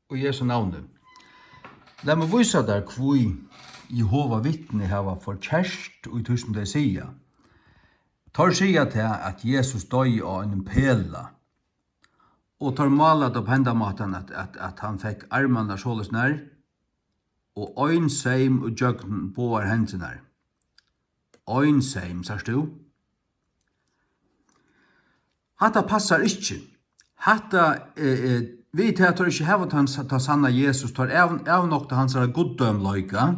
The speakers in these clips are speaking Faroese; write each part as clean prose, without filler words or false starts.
og Jesu navnet. La meg vise der hvor Jehova vittne hava forkjærst og i tusen de sier. Tar sier til at Jesus døg av en pela, og tar malet opp hendamaten at han fikk armene såles nær, og øyn seim og jøgnen båar hendene. Øyn seim, sier du? Hatta passar ikke. Hatta vi til at ikke hava ta sanna Jesus, tar avnokta hans goddømløyga,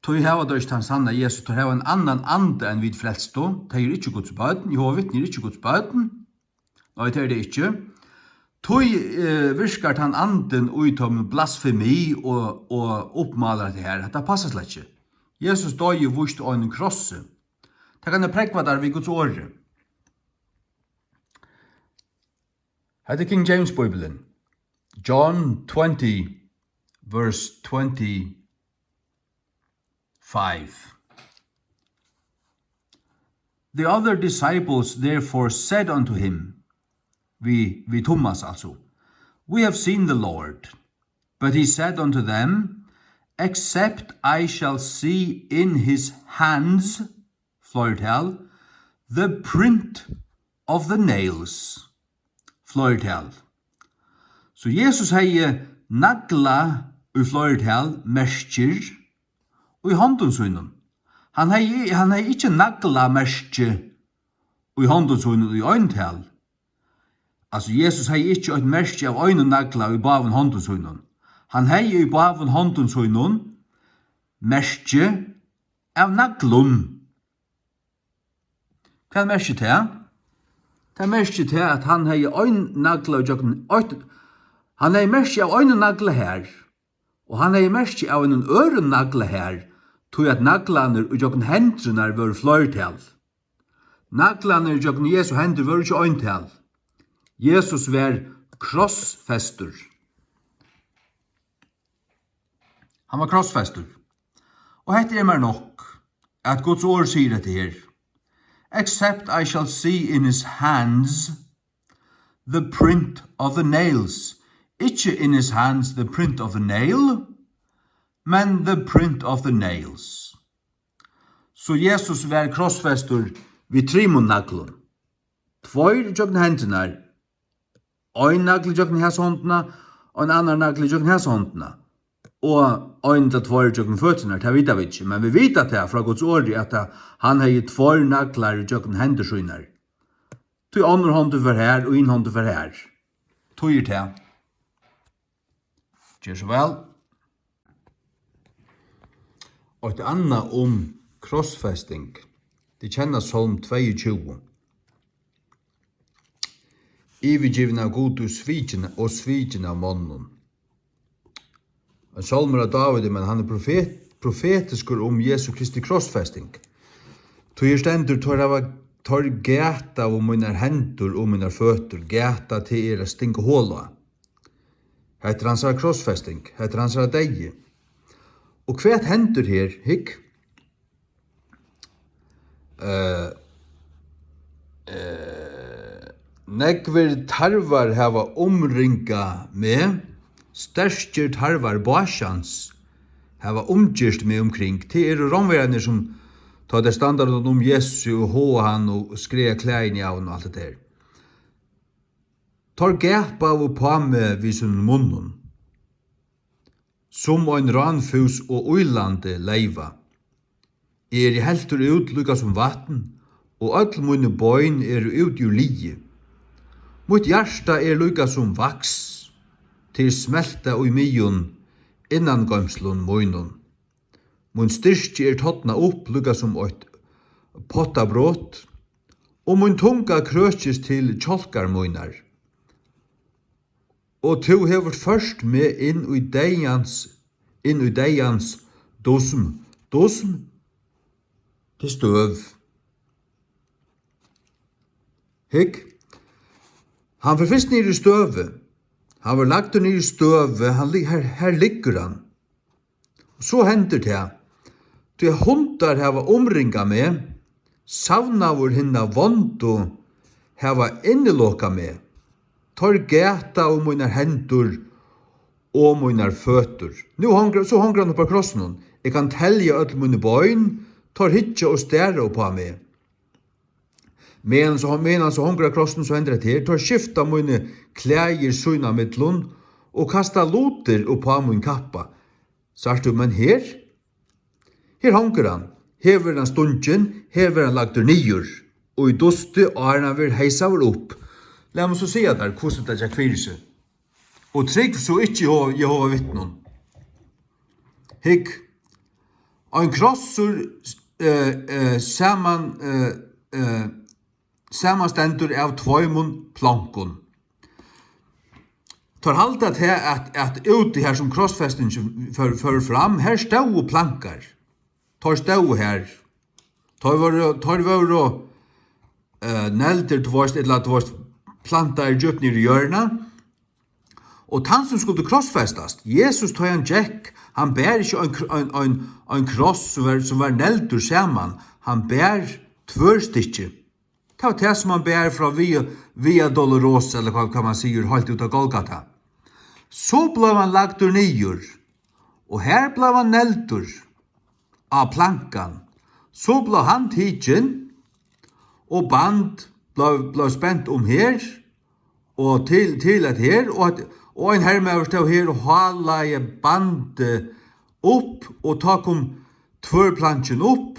tog hava da ikke ta sanna Jesus, tar hava en annan ande enn vid frelsto, det er ikke Guds bøten, Jehova vittner ikke Guds bøten, nei, det er det ikke. Tog virkar han anden uitom blasfemi og oppmaler det her, det passer slett ikke. Jesus døg jo vust av en krosse, det kan jeg prekva der vid Guds åre. Her er King James Bibelen, John 20, verse 25. The other disciples therefore said unto him, vi Thomas altså, we have seen the Lord. But he said unto them, except I shall see in his hands, fløyrtal, the print of the nails, fløyrtal. Så Jesus hei nagla ui fløyrtal merskir ui hånden sunnen. Han hei ikkje nagla merskir ui hånden sunnen ui øyntal. Altså Jesus hei ikkje eit merskir av øynen nagla ui baven hånden sunnen. Han hei ui baven hånden sunnen merskir av naglun. Hva er merskir til? Det er merskir til at han hei øyn nagla han hei merskir av øynen nagla her, og han hei merskir av en øren nagla her, tog at naglaner og jokken hendrunar var fløyrtal. Naglaner og jokken Jesu hendur var ikke øyntal. Jesus var krossfestur. Han var krossfestur. Og hette er mer nok, at Guds ord sier dette her. Except I shall see in his hands the print of the nails. Ikke in his hands the print of the nail, men the print of the nails. Så Jesus var krossfestur vid trimon naglun. Tvoir jøgn hendunar. Ein nagl jøgn hæs håndna, og en annan nagl jøgn hæs håndna. Og ein til tvoir jøgn føttenar, det vet vi ikke. Men vi vet at det fra Guds ord at han har gitt tvoir naglar jøgn hendersynar. Tog andre hånd for her, og en hånd for her. Tog til. Gjør så vel. Og et annet om krossfesting. Det kjennes som 22. Ivigivna av god og svidjene av månen. En salmer av David, men han er profetisk om Jesu Kristi krossfesting. Tog er stendur tar gæta av mine hendur og mine føtter, gæta til å stinke håla. Heter hans av krossfesting, heter hans av deg. Og hva hendur her, hikk? Negver tarvar hava omringa med, sterskir tarvar basjans hava omgjørst med omkring. Det romverande som tar det standarden om Jesu og hoa han og skreia klæin i avn og alt det der. Tar gæpa av og på med visun munnen, som ein ranfus og uilande leiva. I heltur ut lukka som vatten, og all munne bøyn ut jo lije. Mot hjärsta lukka som vaks, til smelta ui mion, innan gømslun munnen. Mun styrki tottna upp lukka som eit pottabrot, og mun tunga krøkjes til kjolkar munnar. Og to hevur først med inn i deians dosm til støv. Hikk, han var fyrst nere i støvet, han var lagt nere i støvet, her ligger han. Så hender det, til hundar hava omringa med, savnavur hinna vondu hava innelokka med, tar gæta minar hendur og munar føtur. Så hongrar han på krossen. Jeg kan telja öll mine bøyn, tar hitja og stæra på meg. Medan så hongrar krossen så hender det her, tar skifta mine klægir søgna mittlun, og kasta loter på min kappa. Sagt du, men her hongrar han. Hever han stundjen, hever han lagtur nyur, og i doste årene vil heisa var opp. La meg så si at der, hvordan det er kvirse. Og trygg så ikke Jehova vittnen. Hikk, ein krossur samanstendur av tvoimund plankon. Tar halda til at uti her som krossfesten fører fram, her stau plankar. Tar stau her. Tar var nelder tvåst, eller tvåst plantar djupt nere i hjørna. Og han som skulle krossfestast, Jesus tar han Jack, han bär ikke en kross som var neldur saman, han bär tvørstikke. Det var det som han bär fra via Dolorosa, eller hva man sier, halt ut av Golgata. Så blev han lagt ur nyur, og her blev han neldur av plankan. Så blev han tidsen, og band blev spent her, og til at her, og en hermever stod her og hala i bandet opp, og ta kom tvørplansjen opp,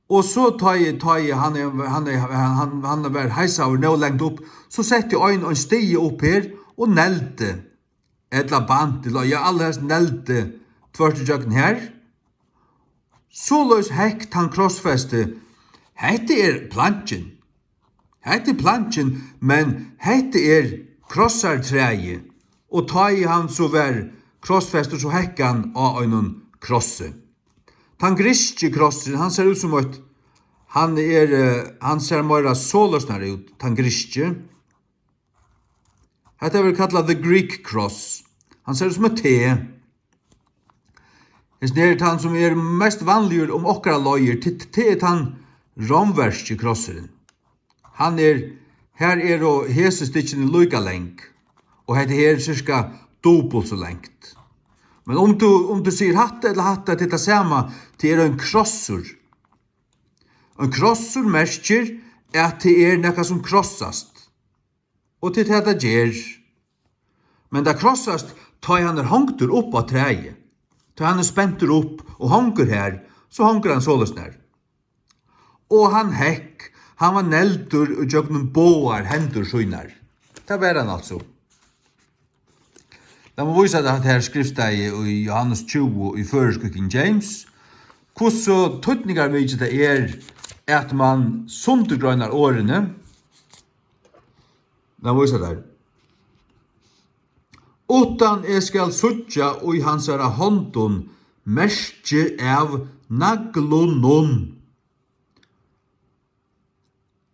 og så han var heisa over nå lengt opp, så sette jeg en stige opp her, og nelte etla band, ja, alle hans nelte tvørstjøkken her. Så løs hekt han krossfeste, hette plansjen. Hette plansjen, men hette krossartreie. Og ta i han så var krossfester så hekka han av en krosse. Han griske krossen, han ser ut som at han ser mer såløsnare ut, han griske. Hette er vel kallet the Greek cross. Han ser ut som et T. Det er han som mest vanlig okra løyer, til han romverske krosseren. Her og hesestikken lykka lengt, og her cirka dobbelt så lengt. Men om du sier hatt eller hatt til det samme, til en krossur. En krossur merker at det nekka som krossast. Og til det gjør. Men det krossast, tar han hongtur opp av treet. Tar han spentur opp og hongur her, så hongur han sålesnær. Og han hekk, han var neldur og jøgnum boar hendur skynar. Det var han altså. Da må vise at her skriftet i Johannes 20 i føreske King James, hvordan tøtningar mykje det at man sundergrønner årene. Da må vise det. Utan skal suttja og i hans håndon merke av naglonon.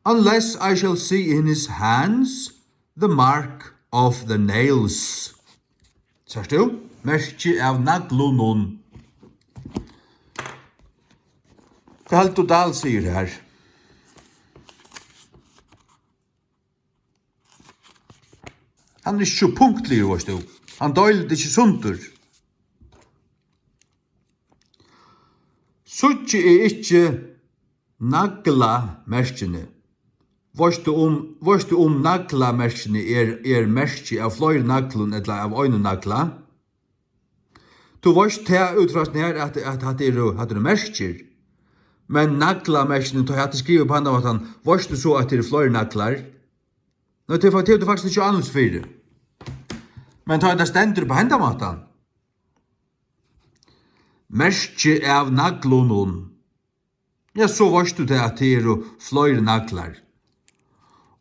Unless I shall see in his hands the mark of the nails. Sørst du? Merke av naglonon. Hva helt og dal sier her? Han ikke punktlig, varst du. Han døylde ikke sundur. Suttje ikke nagla merkene. Varst du nagla merkene merke av fløyre naglun eller av øyne nagla? Du varst til utfrast her at det merker. Men nagla merkene, du hadde skrivet på handa at varst du så at det fløyre naglar? Nå, det var du faktisk ikke annars fyrir. Men ta det stendur på handa matan. Merke av naglunon. Ja, så varst du til at det fløyre naglar.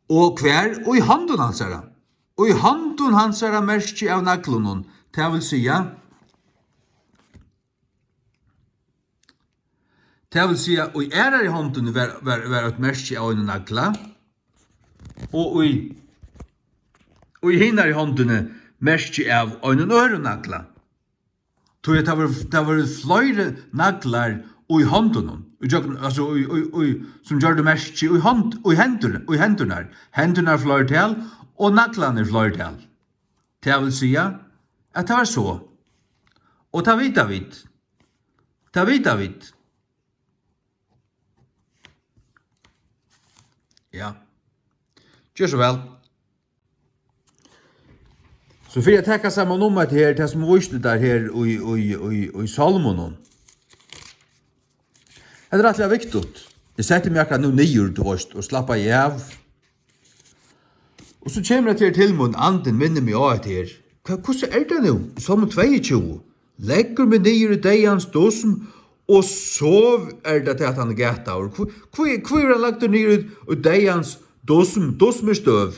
Og hver, og i handen hans er det. Og i handen hans er det merke av naglunon. Det vil sige, og i i handen var et merke av en nagla. Og i hinna i handen merke av en ørenagla. Det var fløyre naglar og i handen. Som gjør det merke i hendene. Hendene fløyre til, og naglene fløyre til. Det vil sige, at det var så. Og ta vita vid. Ta vita vid. Ja. Gjør så vel. Så for jeg tenker sammen om at her, det som viste der her i Salmonen. Det er rettelig viktig. Jeg setter meg akkurat nå nyer til oss og slapper jeg av. Og så kommer jeg til mun anden minner meg av et her. Hvordan det nå? Salmon 22. Legger meg nyer i deians dosen, og sov det til at han gæta over. Hvor han lagt nyer i deians dosen støv?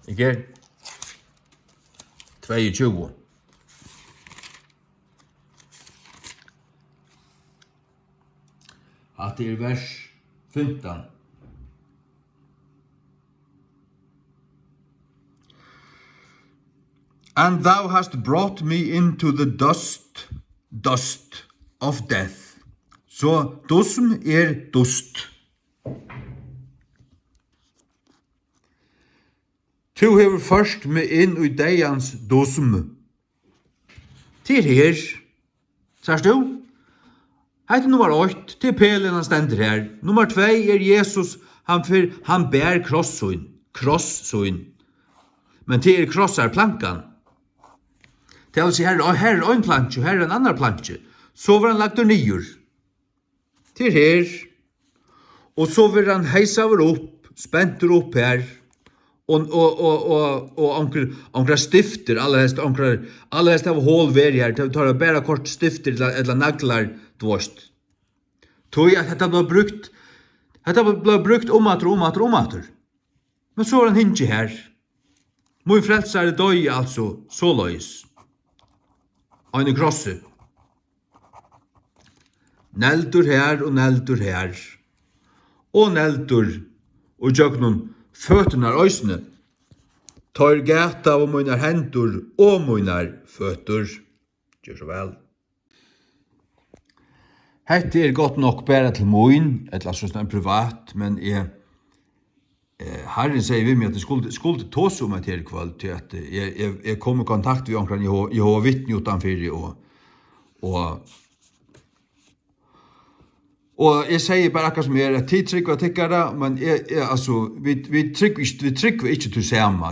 Ikke? 22. At det vers 15. And thou hast brought me into the dust of death. Så dosum dust. Tu hever først med inn i deians dosum. Til her, sars du? Heit nummer 8, til pelen han stender her. Nummer 2 Jesus, han bær krossun. Men til krossar plankan. Det vil si her en plansje, her en annan plansje. Så var han lagt nyer. Til her. Og så var han heisaver opp, spenter opp her. Og ankra stifter, alle hest av hål veri her, tar bare kort stifter eller naglar dvorst. Tog at dette ble brukt omater. Men så var han hinji her. Mun frelsare døy altså, så løys. Eine krosse. Neldur her og neldur her. Og neldur og jøgnun føtunar øysne. Tar gæta av munar hendur og munar føtur. Gjør så vel. Hette godt nok bare til mun, et eller annet privat, men Herren sier vi meg at jeg skulle tåse om et her kveld, til at jeg kom i kontakt med omkring Jehova vittne utenfor, og jeg sier bare akkurat som at tid trygg og tikkere, men vi trygg ikke til samme.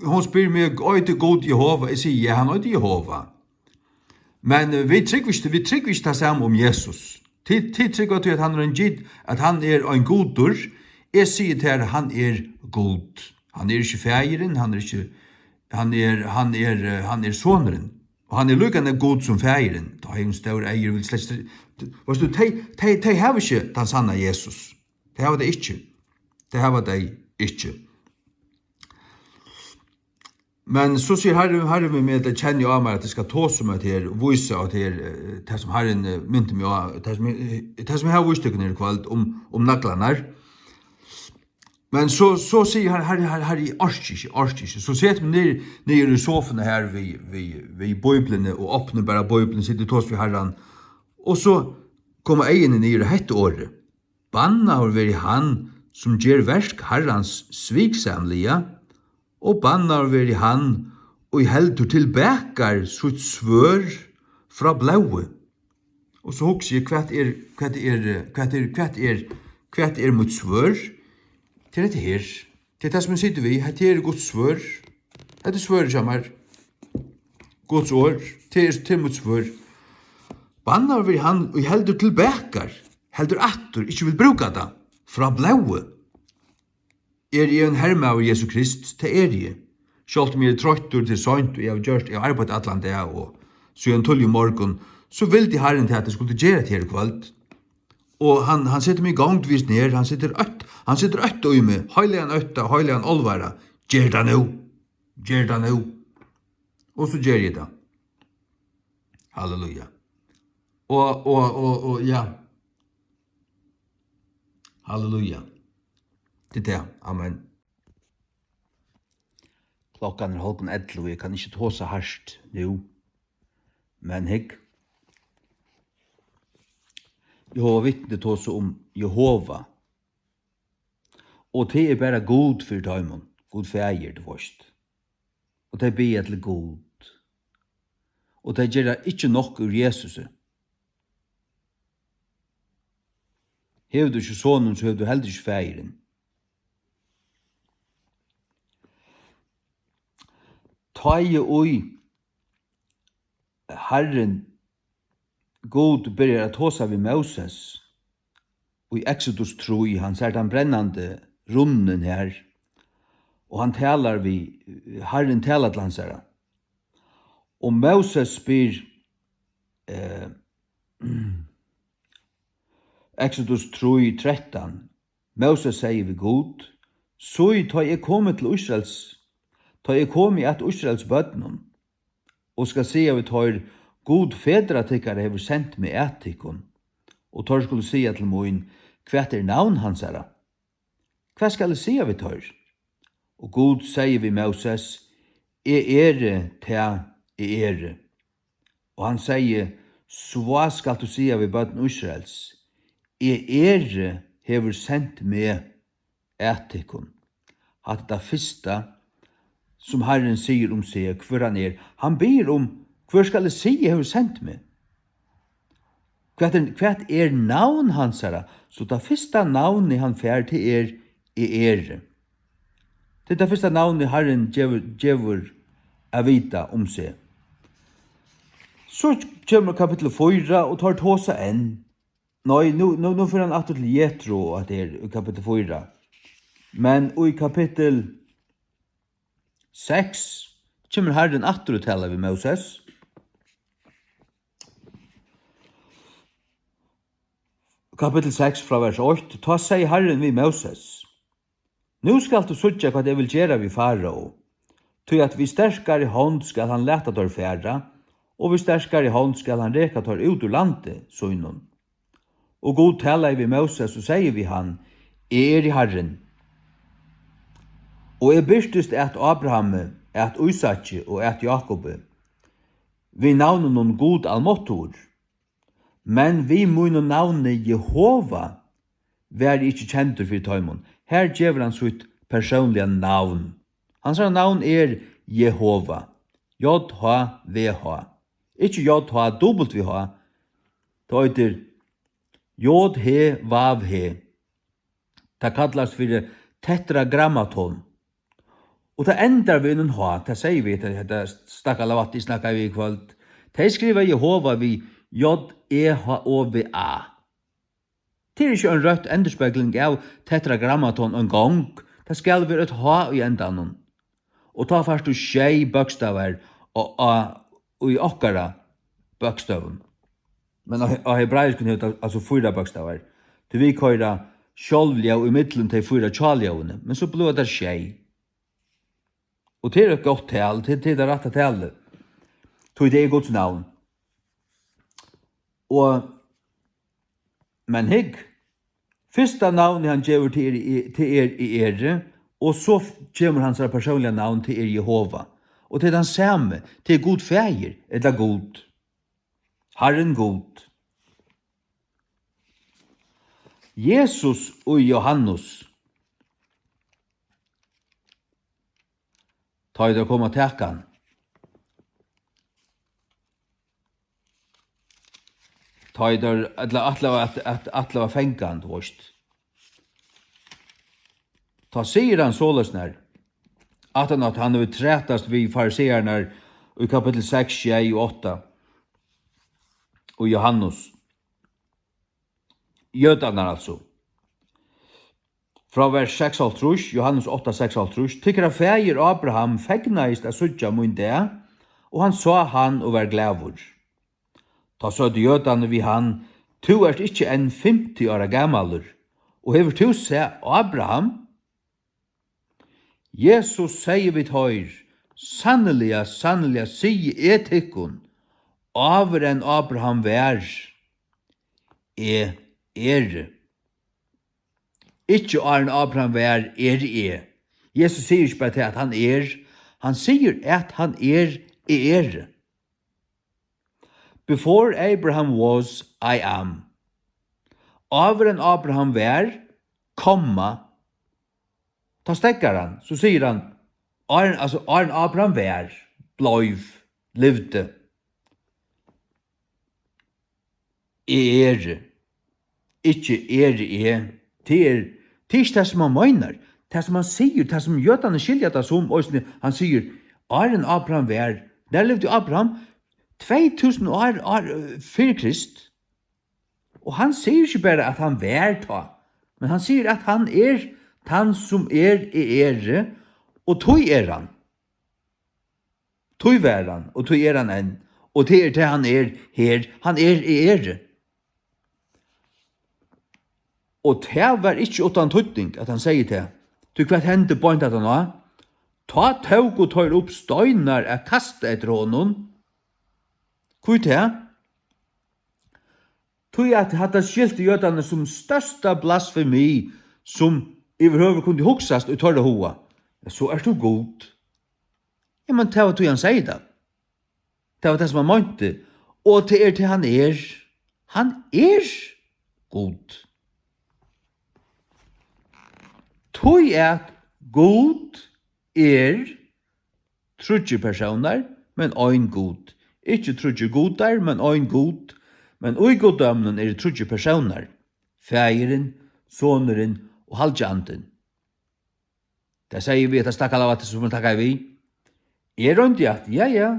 Hun spyr meg, oi til god Jehova, jeg sier, ja, han er til Jehova. Men vi trygg ikke til samme om Jesus. Tid trygg til at han en gitt, at han en godur. Jeg sier til at han god. Han ikke fægeren, han soneren. Og han lukkande god som fægeren. Da er en større eier, vil slett. De har ikke den sanne Jesus. De har det ikke. Men så sier Herren med meg, det kjenner jeg av meg at jeg skal ta som et her, vise at det som Herren mynte meg av, det som jeg har vist dere i kveld om naglene. Men så sier her i arskis. Så setter vi ned i sofene her ved bøyblene, og åpner bare bøyblene, sitter tås ved herren. Og så kommer eierne ned i hette året. Banna har vært han som gjør versk herrens sviksamlige, og banna har vært han og heldur tilbakar sutt svør fra blaue. Og så hokser jeg hva er mot svør? Det er det her. Det er det som sitter vi. Det er Guds svør. Det er svør sammen. Guds år. Det er mot svør. Bannar vi han og heldur tilbakar. Heldur attur, ikke vil bruka det. Fra blaue. Jeg en herme av Jesu Krist. Det jeg. Sjalt om jeg trøttur til sånt, og jeg har arbeidt atlant det, og så en tull i morgen, så vil de herren til at jeg skulle gjøre det her kvalt. Og han sitter mig gangvis ned, han sitter øtt og i meg, heilig han olvara, gjer det nå. Og så gjer jeg det. Halleluja. Og ja. Halleluja. Det er det, amen. Klokkan 11:30, og jeg kan ikke tåse harst nå. Men hekk. Jehova vittne tåse om Jehova. Og det bare god for døymon. God fægir det først. Og de ber til god. Og de gjør ikke nok ur Jesus. Hever du ikke sonen, så hever du heller ikke fægiren. Ta i oi Herren god börjar att håsa vid Moses och i Exodus 3 han ser den brännande runnen här och han talar vid Herren talar till hans herre och Moses spyr Exodus 3:13 Moses säger vid god så tar jag kommit till Israels tar jag kommit att Israels bötnon og skal se av tar god fedra tikkare hever sendt med etikon, og tar skulle se til moin, hva navn hans herra? Hva skal jeg se av tar? Og god sier vi Moses, ere ta ere. Og han sier, så skal du se av i bøten Israels, ere hever sendt med etikon. Hatt det første som Herren sier om seg, hvor han Han ber om, hvor skal jeg si jeg har sendt meg? Hva navn hans herre? Så det første navnet han fær til ere. Det er det første navnet Herren gjør å vite om seg. Så kommer kapittel 4 og tar tåsa enn. Nei, nå får han atter til Jethro at det i kapittel 4. Men i kapittel 6 kommer Herren atter og taler ved Moses. Kapittel 6 fra vers 8. Ta sier Herren ved Moses. Nå skal du sutja hva det vil gjøre vi farao. Til at vi sterskare hånd skal han leta dår færa, og vi sterskare hånd skal han reka dår ut ur landet, søgnon. Og god taler vi Moses og sier vi han, i Herren. Og byrstist et Abraham, et Isak og et Jakob. Vi navner noen god almåttor. Men vi må navne Jehova vær ikke kjent for tøymon. Her gjør han sitt personlige navn. Hans navn Jehova. J-H-V-H. Ikke J-H-W-H. Det heter J-H-V-H. Det kallas for tetragrammaton. Og det endar vi noen ha, det sier vi til dette stakkalavatti snakkar vi i kvöld. De skriver Jehova vi J-E-H-O-V-A. Det ikke en rødt enderspegling av tetragrammaton en gang. Det skal være et H i endanon. Og ta først du tjei bøkstaver og i okkara bøkstaven. Men av hebraisk kunne det altså 4 bøkstaver. Til vi køyra sjolvlia og i middelen til 4 tjaljavene. Men så blir det tjei. Og det et godt tal, det det rette talet. Tog det Guds navn. Men hygg, første navnet han gjør til i ere, og så kommer hans personlige navn til Jehova. Og til den samme, til god fægir, eller god. Herren god. Jesus og Johannes, ta i det å komme til han. Ta i det at var fengan, vorst. Ta sier han såløsner, at han vil trætast vi fariseerne i kapittel 6, 6 og 8. Og Johannes. Jødene altså. Fra vers 6, Johannes 8, 6, tykker fægir Abraham fegnaist a sudja mun det, og han sa han og var glævur. Ta så de jødane vi han, tu ikke enn 50 år gammalur, og hever tu se Abraham? Jesus sier vi tøyr, sannelig, sier etikkun, over enn Abraham vær, Ikke Arne Abraham vær Jesus sier ikke bare til at han han sier at han Before Abraham was, I am. Over enn Abraham vær, komma, ta stekkar han, så sier han, Arn Abraham vær, bløyv, levde. Ikke er. Det er ikke det som han mener. Det som han sier, det som jødene skiljer det som, han sier, Arn Abraham vær, der levde Abraham 2000 år før Krist. Og han sier ikke bare at han vær ta, men han sier at han han som er, og tog er han. Tog vær han, og tog er han enn. Og det det han er her, han er. Og det var ikke utan tøytning at han sier det. Du hva hendte på en at han var? Ta tog og tar opp støynar og kaste etter honom. Hva det? Tog at hadde skilt jødene som størsta blasfemi som overhøver kunne huksast og tørre hoa. Så er du god. Ja, men det var tog han sier det. Det var det som han mente. Og det han er. Han er god. Tog at god trudje personer, men ein god. Ikke trudje godar, men ein god. Men ui goddømnen trudje personer. Fægeren, soneren og halvjanden. Det sier vi at det stakkar av at det som takkar vi. Rundt i at, ja.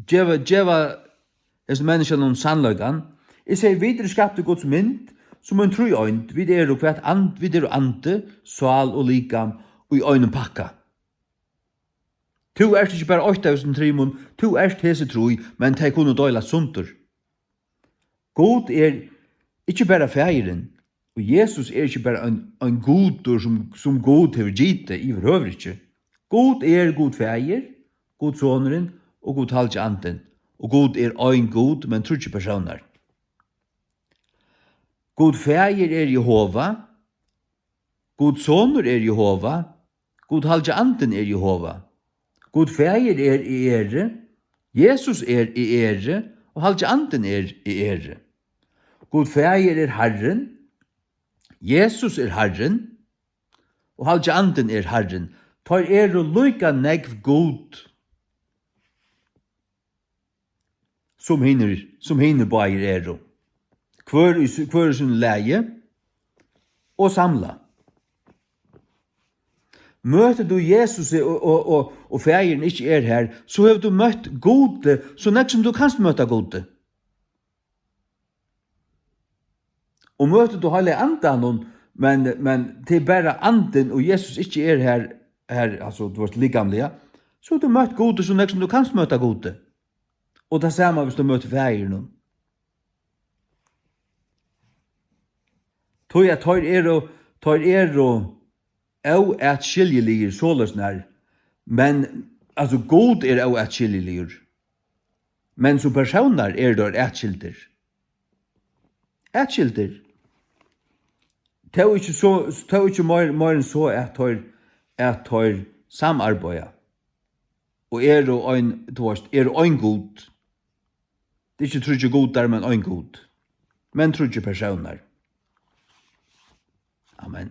Djeva hese menneskene om sannløygan. Jeg sier videre skapte Guds mynd, som en tru øynt, vi kvart vi ante, sval og likam, og i øynen pakka. Tu ikke bare 8000 trimon, tu hese trui, men de kunne døyla sunter. God ikke bare fægeren, og Jesus ikke bare en god som god hever gitte, i verhøver ikke. God god fæger, god soneren, og god halvtje anden. Og god ein god, men trudje personer. God fæger Jehova, god soner Jehova, god halvtje anden Jehova. God fæger i ære, Jesus i ære, og halvtje anden i ære. God fæger Herren, Jesus Herren, og halvtje anden Herren. Tar og lykka negv god, som hinner bæger Hver sin leie, og samla. Møter du Jesus og fægeren ikke her, så har du møtt gode, så nek som du kan møte gode. Og møter du hele andan, men det bare anden, og Jesus ikke her, altså du var likamlige, så har du møtt gode, så nek som du kan møte gode. Og det samme hvis du møter fægeren. Tog jeg tar og at skiljelige såløsner, men altså god og at skiljelige. Men som personer der atskilder. Atskilder. Det ikke mer enn så at tar samarbeida. Og ein god. Det ikke trudje god der, men ein god. Men trudje personer. Amen.